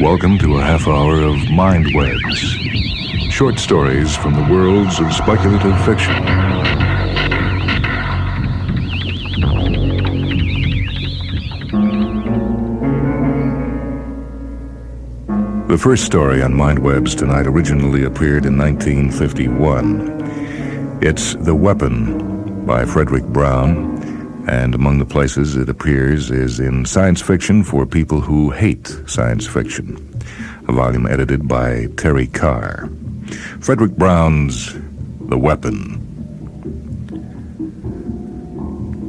Welcome to a half hour of MINDWEBS, short stories from the worlds of speculative fiction. The first story on MINDWEBS tonight originally appeared in 1951. It's The Weapon by Frederick Brown, and among the places it appears is in Science Fiction for People Who Hate Science Fiction, a volume edited by Terry Carr. Frederick Brown's The Weapon.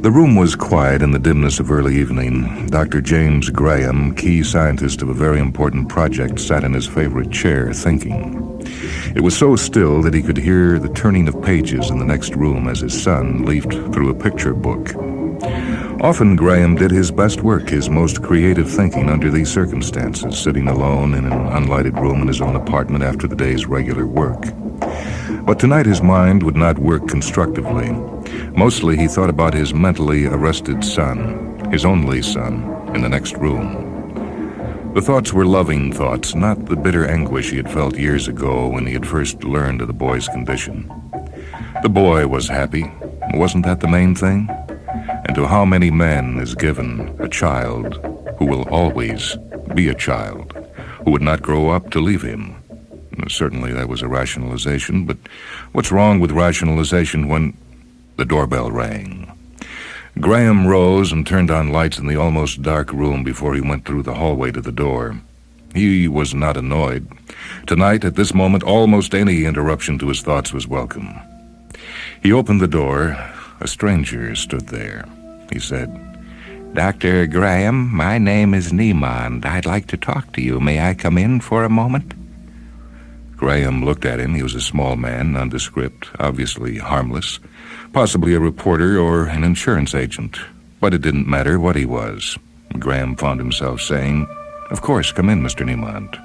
The room was quiet in the dimness of early evening. Dr. James Graham, key scientist of a very important project, sat in his favorite chair thinking. It was so still that he could hear the turning of pages in the next room as his son leafed through a picture book. Often Graham did his best work, his most creative thinking under these circumstances, sitting alone in an unlighted room in his own apartment after the day's regular work. But tonight his mind would not work constructively. Mostly he thought about his mentally arrested son, his only son, in the next room. The thoughts were loving thoughts, not the bitter anguish he had felt years ago when he had first learned of the boy's condition. The boy was happy. Wasn't that the main thing? And to how many men is given a child who will always be a child, who would not grow up to leave him? Certainly that was a rationalization, but what's wrong with rationalization when the doorbell rang? Graham rose and turned on lights in the almost dark room before he went through the hallway to the door. He was not annoyed. Tonight, at this moment, almost any interruption to his thoughts was welcome. He opened the door. A stranger stood there. He said, "Dr. Graham, my name is Niemand. I'd like to talk to you. May I come in for a moment?" Graham looked at him. He was a small man, nondescript, obviously harmless, possibly a reporter or an insurance agent. But it didn't matter what he was. Graham found himself saying, "Of course, come in, Mr. Niemand."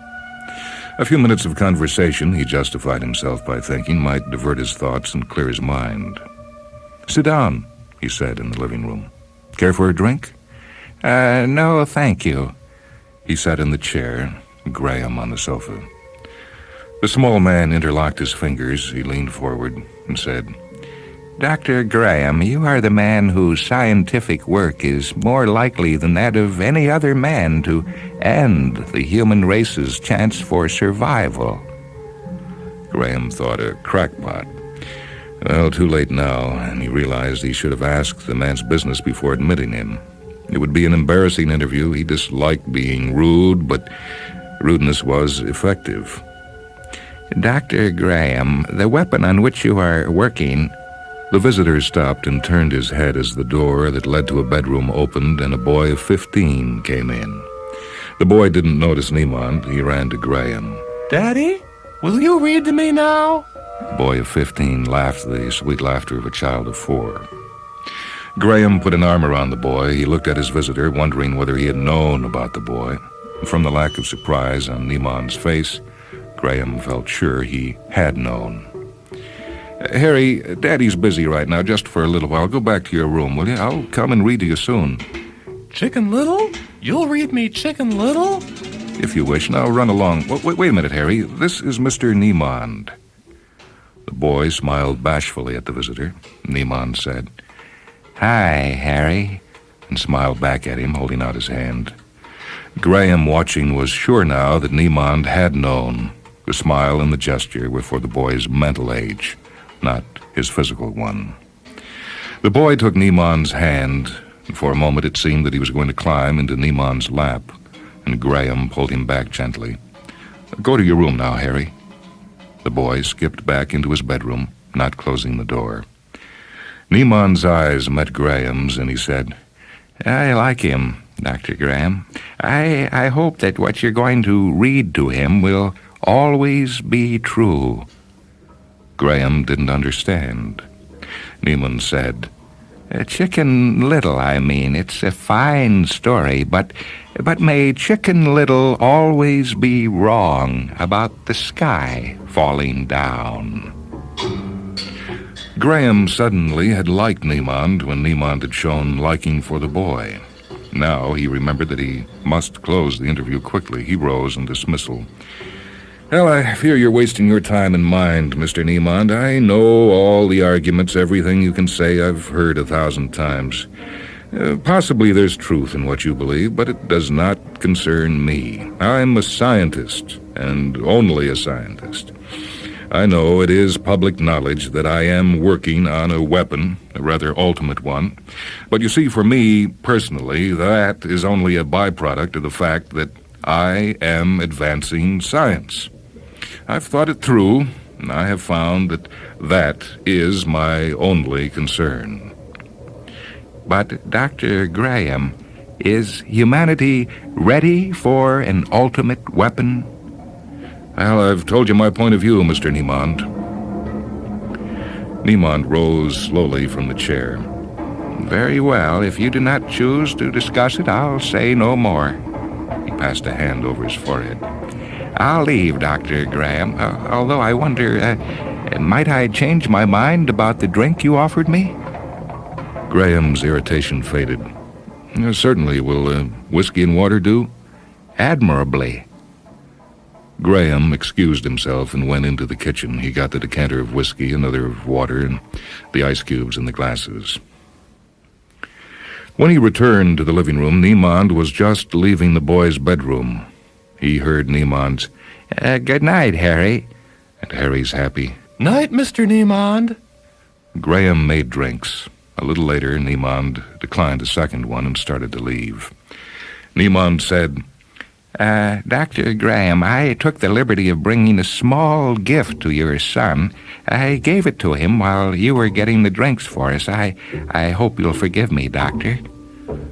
A few minutes of conversation, he justified himself by thinking, might divert his thoughts and clear his mind. "Sit down," he said in the living room. "Care for a drink?" No, thank you." He sat in the chair, Graham on the sofa. The small man interlocked his fingers. He leaned forward and said, "Dr. Graham, you are the man whose scientific work is more likely than that of any other man to end the human race's chance for survival." Graham thought a crackpot. Well, too late now, and he realized he should have asked the man's business before admitting him. It would be an embarrassing interview. He disliked being rude, but rudeness was effective. "Dr. Graham, the weapon on which you are working—" The visitor stopped and turned his head as the door that led to a bedroom opened and a boy of 15 came in. The boy didn't notice Niemand. He ran to Graham. "Daddy, will you read to me now?" The boy of 15 laughed the sweet laughter of a child of 4. Graham put an arm around the boy. He looked at his visitor, wondering whether he had known about the boy. From the lack of surprise on Niemand's face, Graham felt sure he had known. "Harry, Daddy's busy right now, just for a little while. Go back to your room, will you? I'll come and read to you soon." "Chicken Little? You'll read me Chicken Little?" "If you wish. Now run along. Wait a minute, Harry. This is Mr. Niemand." The boy smiled bashfully at the visitor. Niemand said, "Hi, Harry," and smiled back at him, holding out his hand. Graham, watching, was sure now that Niemand had known. The smile and the gesture were for the boy's mental age, not his physical one. The boy took Niemand's hand, and for a moment it seemed that he was going to climb into Niemand's lap, and Graham pulled him back gently. "Go to your room now, Harry." The boy skipped back into his bedroom, not closing the door. Niemand's eyes met Graham's, and he said, "I like him, Dr. Graham. I hope that what you're going to read to him will always be true." Graham didn't understand. Niemand said, "Chicken Little, I mean. It's a fine story, but may Chicken Little always be wrong about the sky falling down." Graham suddenly had liked Niemand when Niemand had shown liking for the boy. Now he remembered that he must close the interview quickly. He rose in dismissal. Well, I fear you're wasting your time and mind, Mr. Niemand. I know all the arguments, everything you can say I've heard 1,000 times. Possibly there's truth in what you believe, but it does not concern me. I'm a scientist, and only a scientist. I know it is public knowledge that I am working on a weapon, a rather ultimate one. But you see, for me, personally, that is only a byproduct of the fact that I am advancing science. I've thought it through, and I have found that that is my only concern. But, Dr. Graham, is humanity ready for an ultimate weapon? Well, I've told you my point of view, Mr. Niemand. Niemand rose slowly from the chair. Very well. If you do not choose to discuss it, I'll say no more. He passed a hand over his forehead. I'll leave, Dr. Graham, although I wonder, might I change my mind about the drink you offered me? Graham's irritation faded. Certainly. Will whiskey and water do? Admirably. Graham excused himself and went into the kitchen. He got the decanter of whiskey, another of water, and the ice cubes in the glasses. When he returned to the living room, Niemand was just leaving the boy's bedroom. He heard Niemand's, good night, Harry. And Harry's happy. Night, Mr. Niemand. Graham made drinks. A little later, Niemand declined a second one and started to leave. Niemand said, Dr. Graham, I took the liberty of bringing a small gift to your son. I gave it to him while you were getting the drinks for us. I hope you'll forgive me, Doctor.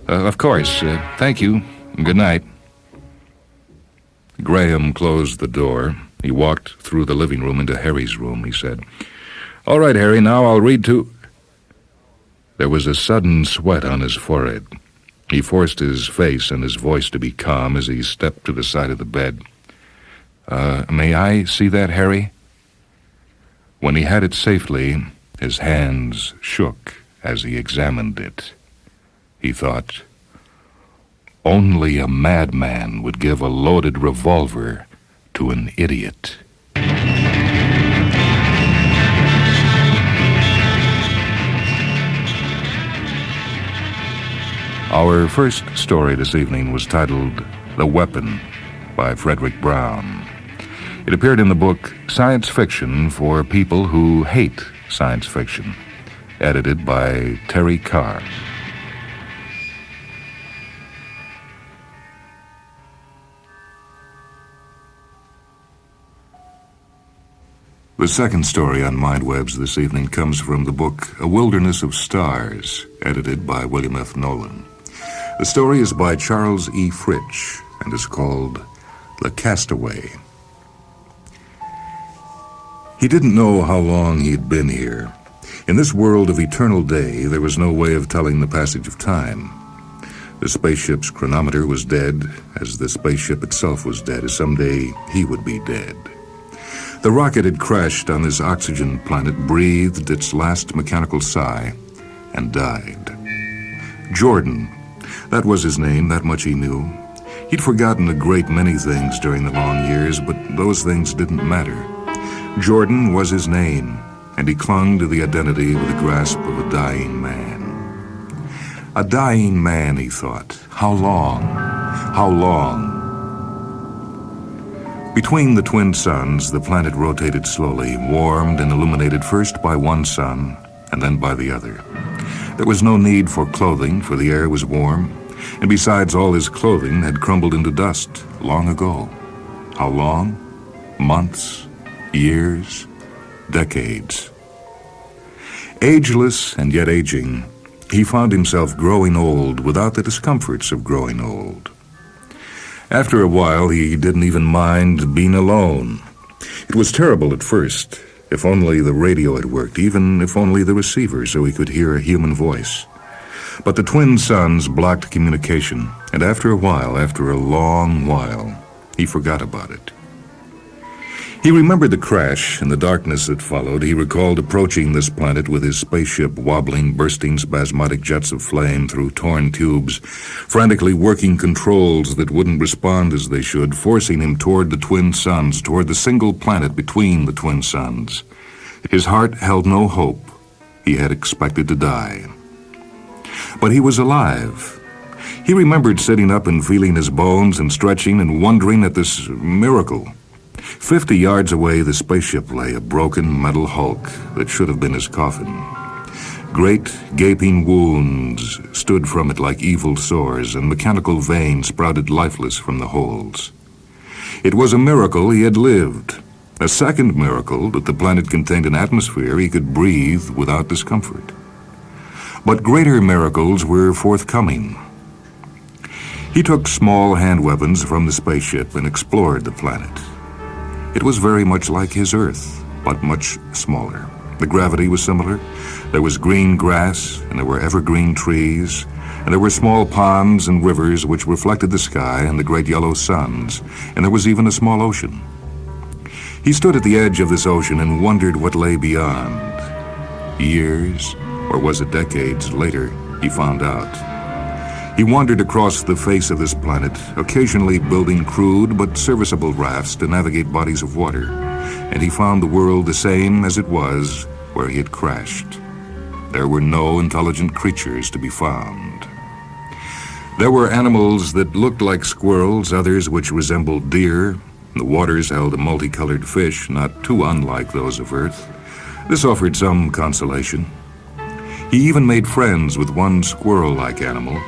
Of course. Thank you. Good night. Graham closed the door. He walked through the living room into Harry's room. He said, All right, Harry, now I'll read to... There was a sudden sweat on his forehead. He forced his face and his voice to be calm as he stepped to the side of the bed. May I see that, Harry? When he had it safely, his hands shook as he examined it. He thought, only a madman would give a loaded revolver to an idiot. Our first story this evening was titled The Weapon by Frederick Brown. It appeared in the book Science Fiction for People Who Hate Science Fiction, edited by Terry Carr. The second story on MindWebs this evening comes from the book A Wilderness of Stars, edited by William F. Nolan. The story is by Charles E. Fritch and is called The Castaway. He didn't know how long he'd been here. In this world of eternal day, there was no way of telling the passage of time. The spaceship's chronometer was dead, as the spaceship itself was dead, as someday he would be dead. The rocket had crashed on this oxygen planet, breathed its last mechanical sigh, and died. Jordan, that was his name, that much he knew. He'd forgotten a great many things during the long years, but those things didn't matter. Jordan was his name, and he clung to the identity with the grasp of a dying man. A dying man, he thought. How long? How long? Between the twin suns, the planet rotated slowly, warmed and illuminated first by one sun and then by the other. There was no need for clothing, for the air was warm, and besides, all his clothing had crumbled into dust long ago. How long? Months, years, decades. Ageless and yet aging, he found himself growing old without the discomforts of growing old. After a while, he didn't even mind being alone. It was terrible at first. If only the radio had worked, even if only the receiver, so he could hear a human voice. But the twin suns blocked communication, and after a while, after a long while, he forgot about it. He remembered the crash and the darkness that followed. He recalled approaching this planet with his spaceship wobbling, bursting spasmodic jets of flame through torn tubes, frantically working controls that wouldn't respond as they should, forcing him toward the twin suns, toward the single planet between the twin suns. His heart held no hope. He had expected to die. But he was alive. He remembered sitting up and feeling his bones and stretching and wondering at this miracle. 50 yards away, the spaceship lay, a broken metal hulk that should have been his coffin. Great, gaping wounds stood from it like evil sores, and mechanical veins sprouted lifeless from the holes. It was a miracle he had lived. A second miracle that the planet contained an atmosphere he could breathe without discomfort. But greater miracles were forthcoming. He took small hand weapons from the spaceship and explored the planet. It was very much like his Earth, but much smaller. The gravity was similar. There was green grass, and there were evergreen trees, and there were small ponds and rivers which reflected the sky and the great yellow suns, and there was even a small ocean. He stood at the edge of this ocean and wondered what lay beyond. Years, or was it decades later, he found out. He wandered across the face of this planet, occasionally building crude but serviceable rafts to navigate bodies of water, and he found the world the same as it was where he had crashed. There were no intelligent creatures to be found. There were animals that looked like squirrels, others which resembled deer. The waters held a multicolored fish, not too unlike those of Earth. This offered some consolation. He even made friends with one squirrel-like animal,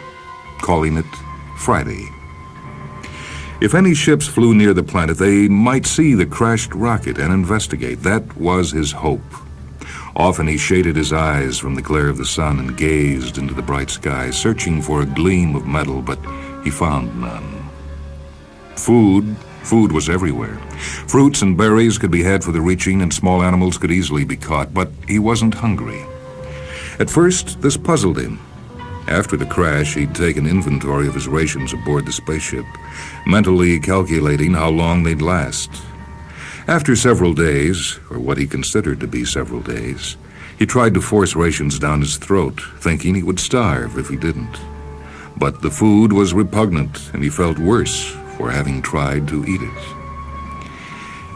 calling it Friday. If any ships flew near the planet, they might see the crashed rocket and investigate. That was his hope. Often he shaded his eyes from the glare of the sun and gazed into the bright sky, searching for a gleam of metal, but he found none. Food was everywhere. Fruits and berries could be had for the reaching, and small animals could easily be caught, but he wasn't hungry. At first, this puzzled him. After the crash, he'd taken inventory of his rations aboard the spaceship, mentally calculating how long they'd last. After several days, or what he considered to be several days, he tried to force rations down his throat, thinking he would starve if he didn't. But the food was repugnant, and he felt worse for having tried to eat it.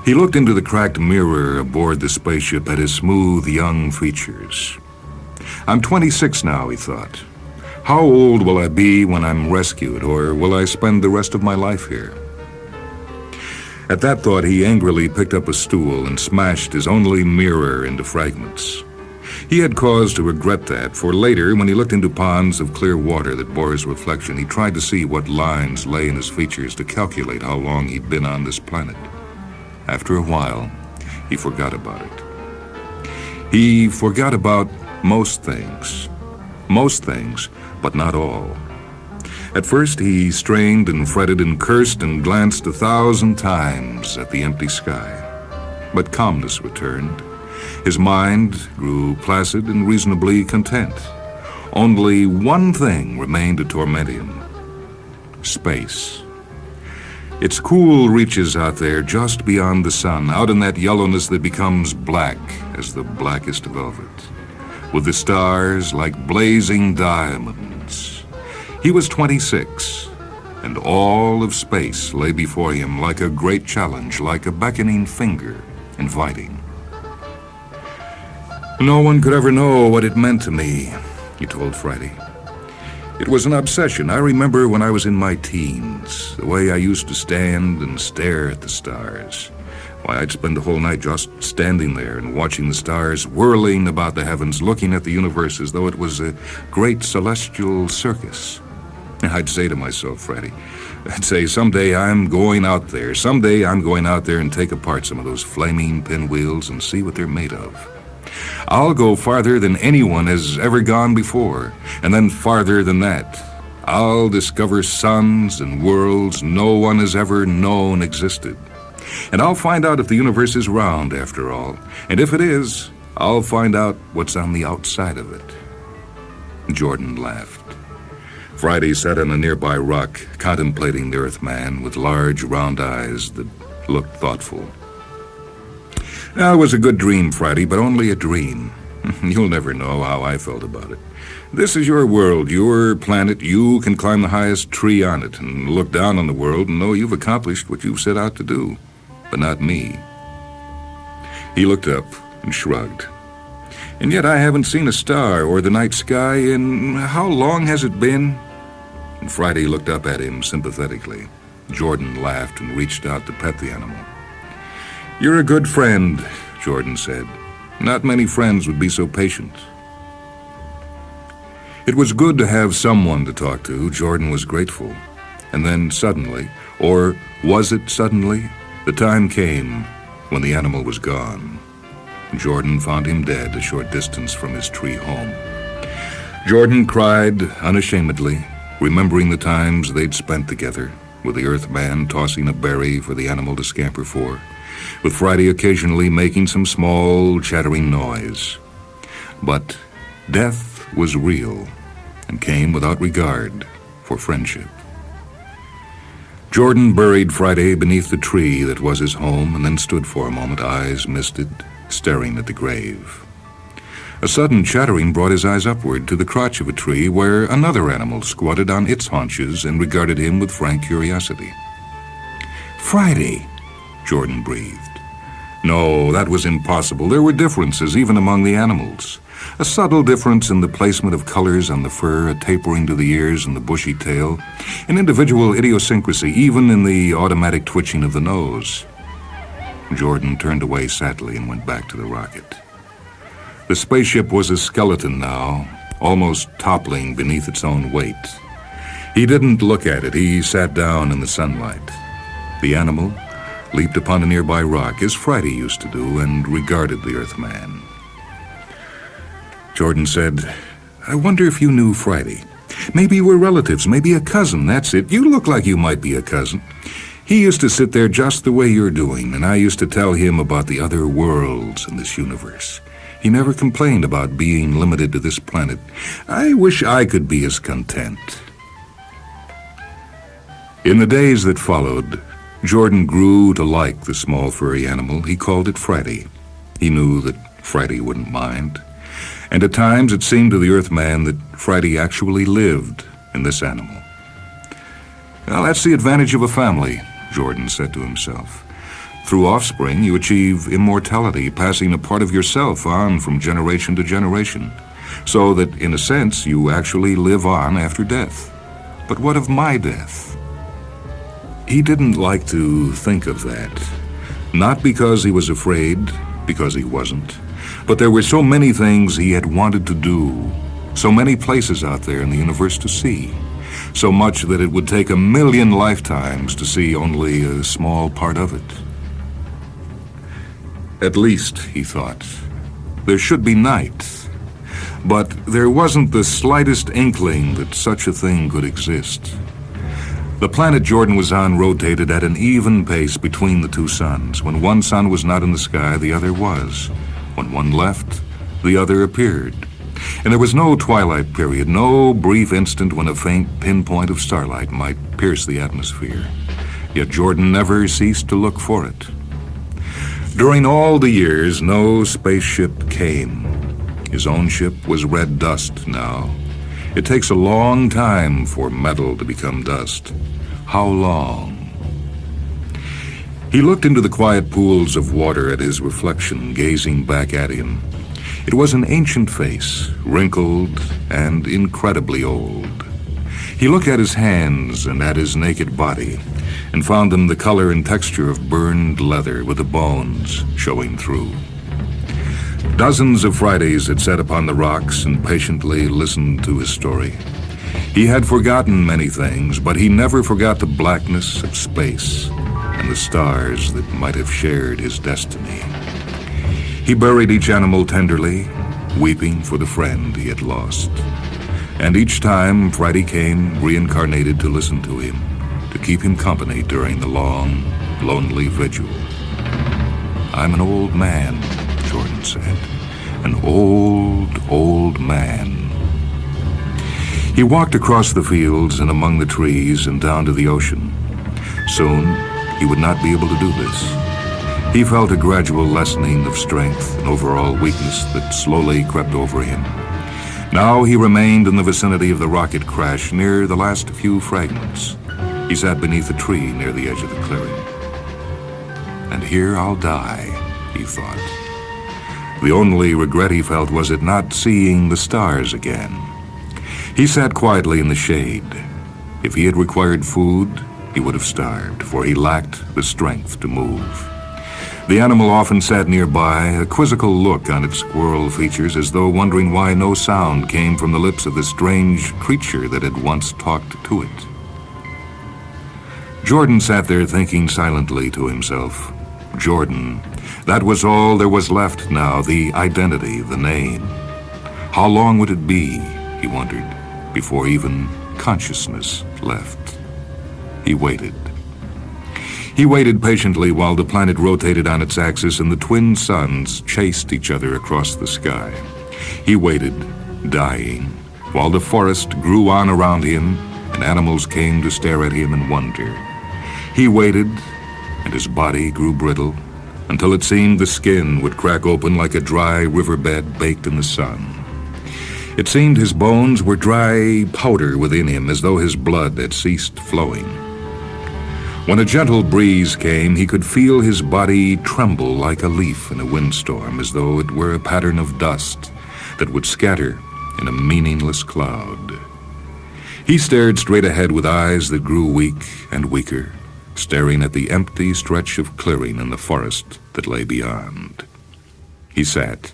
He looked into the cracked mirror aboard the spaceship at his smooth, young features. I'm 26 now, he thought. How old will I be when I'm rescued, or will I spend the rest of my life here? At that thought, he angrily picked up a stool and smashed his only mirror into fragments. He had cause to regret that, for later, when he looked into ponds of clear water that bore his reflection, he tried to see what lines lay in his features to calculate how long he'd been on this planet. After a while, he forgot about it. He forgot about most things, but not all. At first, he strained and fretted and cursed and glanced 1,000 times at the empty sky. But calmness returned. His mind grew placid and reasonably content. Only one thing remained to torment him: space. Its cool reaches out there just beyond the sun, out in that yellowness that becomes black as the blackest velvet, with the stars like blazing diamonds. He was 26, and all of space lay before him like a great challenge, like a beckoning finger, inviting. No one could ever know what it meant to me, he told Friday. It was an obsession. I remember when I was in my teens, the way I used to stand and stare at the stars. Why, I'd spend the whole night just standing there and watching the stars whirling about the heavens, looking at the universe as though it was a great celestial circus. I'd say to myself, Freddie, I'd say, someday I'm going out there and take apart some of those flaming pinwheels and see what they're made of. I'll go farther than anyone has ever gone before, and then farther than that. I'll discover suns and worlds no one has ever known existed. And I'll find out if the universe is round after all, and if it is, I'll find out what's on the outside of it. Jordan laughed. Friday sat on a nearby rock, contemplating the Earthman with large, round eyes that looked thoughtful. Now, it was a good dream, Friday, but only a dream. You'll never know how I felt about it. This is your world, your planet. You can climb the highest tree on it and look down on the world and know you've accomplished what you've set out to do. But not me. He looked up and shrugged. And yet I haven't seen a star or the night sky in... how long has it been? And Friday looked up at him sympathetically. Jordan laughed and reached out to pet the animal. "You're a good friend," Jordan said. "Not many friends would be so patient." It was good to have someone to talk to. Jordan was grateful. And then suddenly, or was it suddenly, the time came when the animal was gone. Jordan found him dead a short distance from his tree home. Jordan cried unashamedly, remembering the times they'd spent together, with the Earthman tossing a berry for the animal to scamper for, with Friday occasionally making some small, chattering noise. But death was real and came without regard for friendship. Jordan buried Friday beneath the tree that was his home and then stood for a moment, eyes misted, staring at the grave. A sudden chattering brought his eyes upward to the crotch of a tree where another animal squatted on its haunches and regarded him with frank curiosity. "Friday," Jordan breathed. No, that was impossible. There were differences even among the animals. A subtle difference in the placement of colors on the fur, a tapering to the ears and the bushy tail, an individual idiosyncrasy even in the automatic twitching of the nose. Jordan turned away sadly and went back to the rocket. The spaceship was a skeleton now, almost toppling beneath its own weight. He didn't look at it. He sat down in the sunlight. The animal leaped upon a nearby rock, as Friday used to do, and regarded the Earthman. Jordan said, "I wonder if you knew Friday. Maybe you were relatives, maybe a cousin, that's it. You look like you might be a cousin. He used to sit there just the way you're doing, and I used to tell him about the other worlds in this universe. He never complained about being limited to this planet. I wish I could be as content." In the days that followed, Jordan grew to like the small furry animal. He called it Friday. He knew that Friday wouldn't mind. And at times it seemed to the Earthman that Friday actually lived in this animal. "Well, that's the advantage of a family," Jordan said to himself. "Through offspring, you achieve immortality, passing a part of yourself on from generation to generation, so that, in a sense, you actually live on after death. But what of my death?" He didn't like to think of that. Not because he was afraid, because he wasn't, but there were so many things he had wanted to do, so many places out there in the universe to see, so much that it would take 1,000,000 lifetimes to see only a small part of it. At least, he thought, there should be night. But there wasn't the slightest inkling that such a thing could exist. The planet Jordan was on rotated at an even pace between the two suns. When one sun was not in the sky, the other was. When one left, the other appeared. And there was no twilight period, no brief instant when a faint pinpoint of starlight might pierce the atmosphere. Yet Jordan never ceased to look for it. During all the years, no spaceship came. His own ship was red dust now. It takes a long time for metal to become dust. How long? He looked into the quiet pools of water at his reflection, gazing back at him. It was an ancient face, wrinkled and incredibly old. He looked at his hands and at his naked body, and found them the color and texture of burned leather with the bones showing through. Dozens of Fridays had sat upon the rocks and patiently listened to his story. He had forgotten many things, but he never forgot the blackness of space and the stars that might have shared his destiny. He buried each animal tenderly, weeping for the friend he had lost. And each time Friday came reincarnated to listen to him, to keep him company during the long, lonely vigil. "I'm an old man," Jordan said. "An old, old man." He walked across the fields and among the trees and down to the ocean. Soon, he would not be able to do this. He felt a gradual lessening of strength and overall weakness that slowly crept over him. Now he remained in the vicinity of the rocket crash, near the last few fragments. He sat beneath a tree near the edge of the clearing. And here I'll die, he thought. The only regret he felt was at not seeing the stars again. He sat quietly in the shade. If he had required food, he would have starved, for he lacked the strength to move. The animal often sat nearby, a quizzical look on its squirrel features, as though wondering why no sound came from the lips of the strange creature that had once talked to it. Jordan sat there thinking silently to himself. Jordan. That was all there was left now, the identity, the name. How long would it be, he wondered, before even consciousness left? He waited. He waited patiently while the planet rotated on its axis and the twin suns chased each other across the sky. He waited, dying, while the forest grew on around him and animals came to stare at him in wonder. He waited, and his body grew brittle, until it seemed the skin would crack open like a dry riverbed baked in the sun. It seemed his bones were dry powder within him, as though his blood had ceased flowing. When a gentle breeze came, he could feel his body tremble like a leaf in a windstorm, as though it were a pattern of dust that would scatter in a meaningless cloud. He stared straight ahead with eyes that grew weak and weaker, staring at the empty stretch of clearing in the forest that lay beyond. He sat,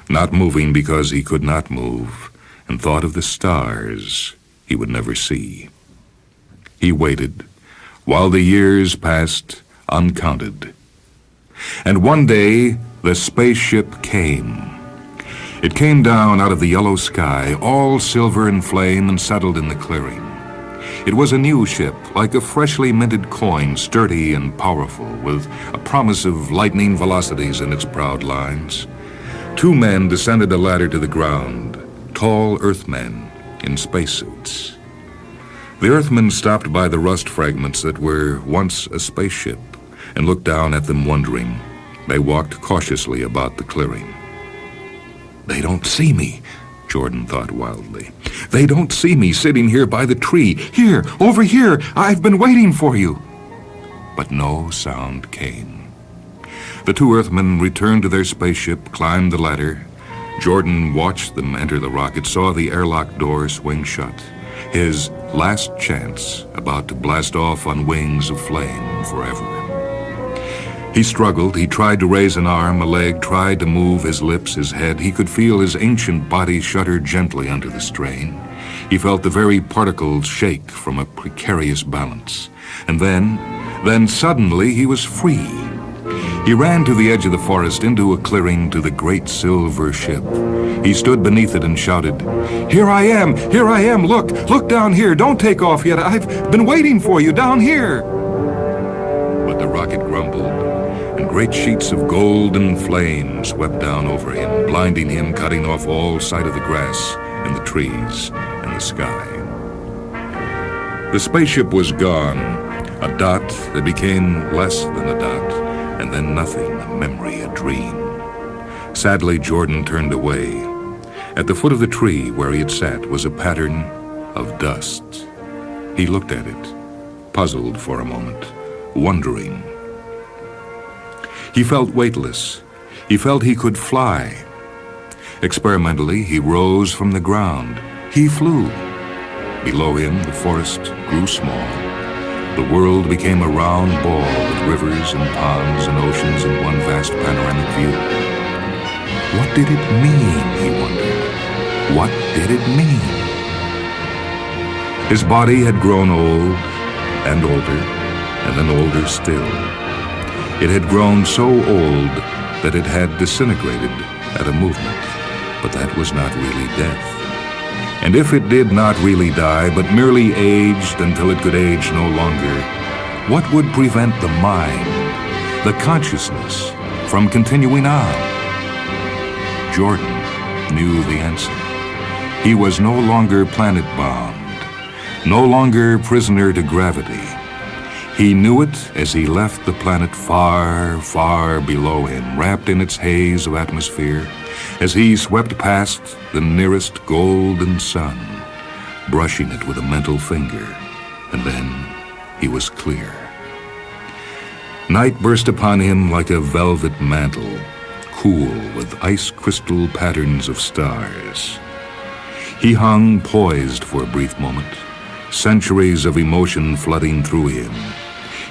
not moving because he could not move, and thought of the stars he would never see. He waited, while the years passed uncounted. And one day, the spaceship came. It came down out of the yellow sky, all silver and flame, and settled in the clearing. It was a new ship, like a freshly minted coin, sturdy and powerful, with a promise of lightning velocities in its proud lines. 2 men descended a ladder to the ground, tall Earthmen in spacesuits. The Earthmen stopped by the rust fragments that were once a spaceship and looked down at them wondering. They walked cautiously about the clearing. They don't see me, Jordan thought wildly. They don't see me sitting here by the tree. Here, over here, I've been waiting for you. But no sound came. The 2 Earthmen returned to their spaceship, climbed the ladder. Jordan watched them enter the rocket, saw the airlock door swing shut. His last chance about to blast off on wings of flame forever. He struggled, he tried to raise an arm, a leg, tried to move his lips, his head. He could feel his ancient body shudder gently under the strain. He felt the very particles shake from a precarious balance. And then suddenly he was free. He ran to the edge of the forest, into a clearing, to the great silver ship. He stood beneath it and shouted, Here I am! Here I am! Look down here! Don't take off yet! I've been waiting for you down here!" But the rocket grumbled, and great sheets of golden flame swept down over him, blinding him, cutting off all sight of the grass and the trees and the sky. The spaceship was gone, a dot that became less than a dot, and then nothing, a memory, a dream. Sadly, Jordan turned away. At the foot of the tree where he had sat was a pattern of dust. He looked at it, puzzled for a moment, wondering. He felt weightless. He felt he could fly. Experimentally, he rose from the ground. He flew. Below him, the forest grew small. The world became a round ball with rivers and ponds and oceans in one vast panoramic view. What did it mean, he wondered? What did it mean? His body had grown old and older, and then older still. It had grown so old that it had disintegrated at a movement, but that was not really death. And if it did not really die, but merely aged until it could age no longer, what would prevent the mind, the consciousness, from continuing on? Jordan knew the answer. He was no longer planet-bound, no longer prisoner to gravity. He knew it as he left the planet far, far below him, wrapped in its haze of atmosphere, as he swept past the nearest golden sun, brushing it with a mental finger, and then he was clear. Night burst upon him like a velvet mantle, cool with ice crystal patterns of stars. He hung poised for a brief moment, centuries of emotion flooding through him.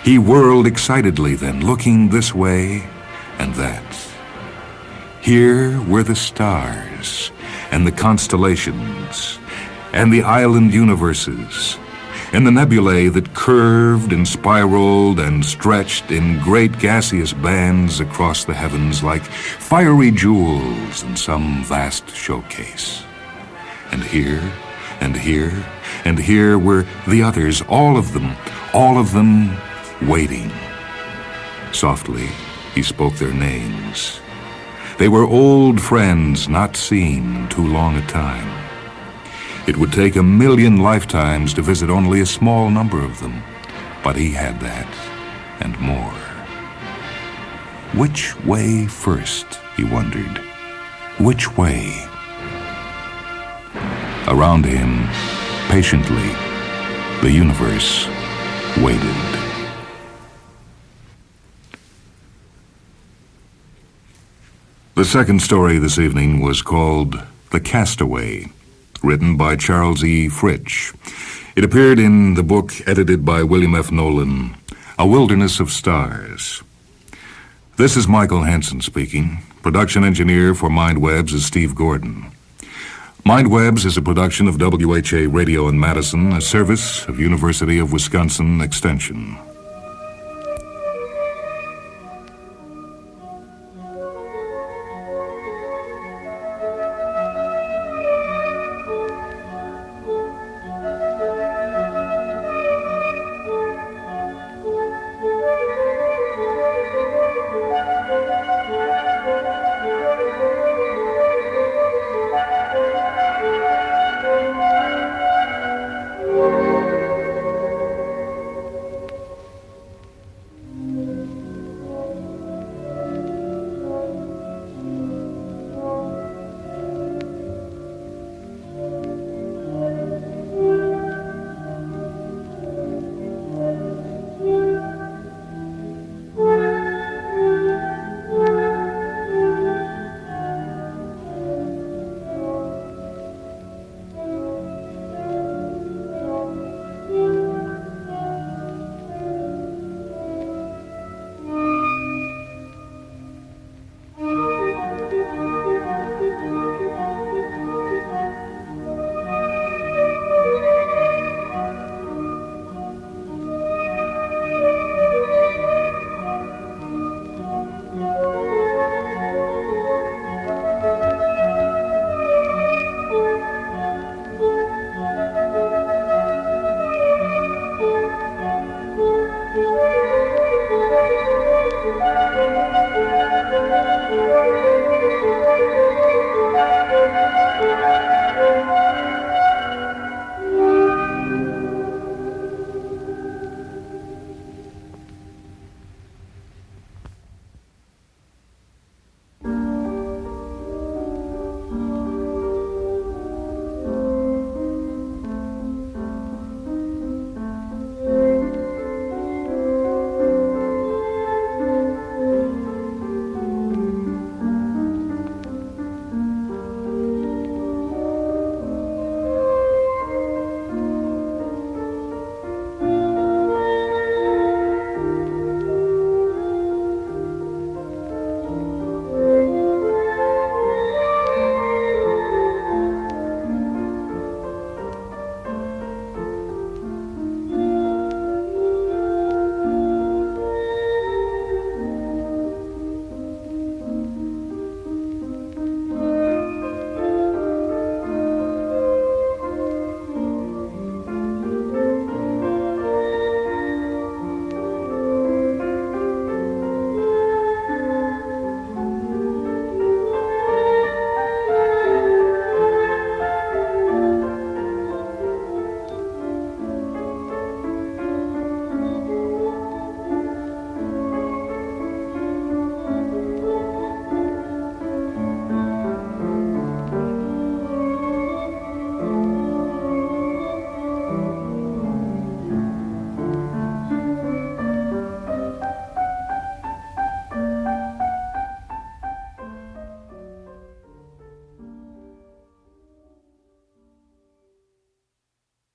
He whirled excitedly then, looking this way and that. Here were the stars, and the constellations, and the island universes, and the nebulae that curved and spiraled and stretched in great gaseous bands across the heavens like fiery jewels in some vast showcase. And here, and here, and here were the others, all of them waiting. Softly, he spoke their names. They were old friends not seen in too long a time. It would take 1,000,000 lifetimes to visit only a small number of them, but he had that, and more. Which way first, he wondered. Which way? Around him, patiently, the universe waited. The second story this evening was called The Castaway, written by Charles E. Fritch. It appeared in the book edited by William F. Nolan, A Wilderness of Stars. This is Michael Hanson speaking. Production engineer for MINDWEBS is Steve Gordon. MINDWEBS is a production of WHA Radio in Madison, a service of University of Wisconsin Extension.